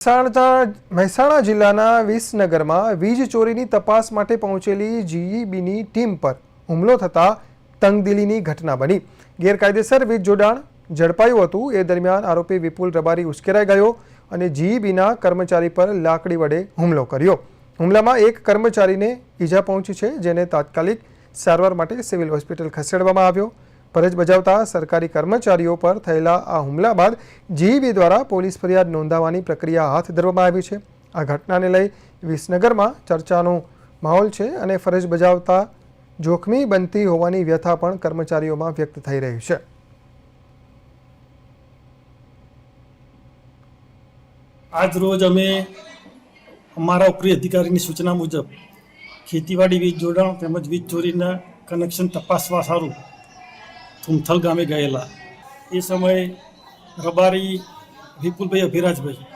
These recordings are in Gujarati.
મહેસાણા જિલ્લાના વિસનગરમાં વીજ ચોરીની તપાસ માટે પહોંચેલી જીઈબીની ટીમ પર હુમલો થતાં તંગદિલીની ઘટના બની। ગેરકાયદેસર વીજ જોડાણ ઝડપાયું હતું। એ દરમિયાન આરોપી વિપુલ રબારી ઉશ્કેરાઈ ગયો અને જીઈબીના કર્મચારી પર લાકડી વડે હુમલો કર્યો। હુમલામાં એક કર્મચારીને ઈજા પહોંચી છે, જેને તાત્કાલિક સારવાર માટે સિવિલ હોસ્પિટલ ખસેડવામાં આવ્યો। ફરજ બજાવતા સરકારી કર્મચારીઓ પર થયેલા આ હુમલા બાદ જીઈબી દ્વારા પોલીસ ફરિયાદ નોંધાવવાની પ્રક્રિયા હાથ ધરવામાં આવી છે। આ ઘટનાને લઈ વિસનગરમાં ચર્ચાનો માહોલ છે અને ફરજ બજાવતા જોખમી બનતી હોવાની વ્યથા પણ કર્મચારીઓમાં વ્યક્ત થઈ રહી છે। આજ રોજ અમે અમારા ઉપરી અધિકારીની સૂચના મુજબ ખેતીવાડી વીજ જોડાણ તેમજ વીજ ચોરીના કનેક્શન તપાસવા સારું થુમથલ ગામે ગયેલા। એ સમયે રબારી વિપુલભાઈ અભિરાજભાઈ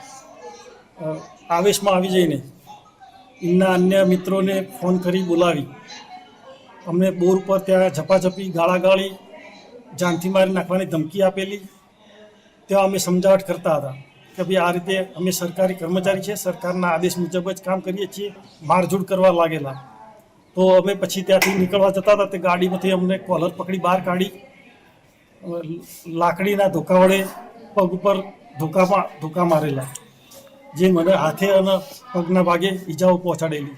આવેશમાં આવી જઈને એમના અન્ય મિત્રોને ફોન કરી બોલાવી અમને બોર પર ત્યાં ઝપાઝપી ગાળાગાળી જાનથી મારી નાખવાની ધમકી આપેલી। ત્યાં અમે સમજાવટ કરતા હતા કે ભાઈ આ રીતે અમે સરકારી કર્મચારી છે, સરકારના આદેશ મુજબ જ કામ કરીએ છીએ। મારઝૂડ કરવા લાગેલા તો અમે પછી ત્યાંથી નીકળવા જતા હતા તે ગાડીમાંથી અમને કોલર પકડી બહાર કાઢી લાકડીના ધોકા વડે પગ ઉપર ધોકા મારેલા, જે મને હાથે અને પગના ભાગે ઈજાઓ પહોંચાડેલી।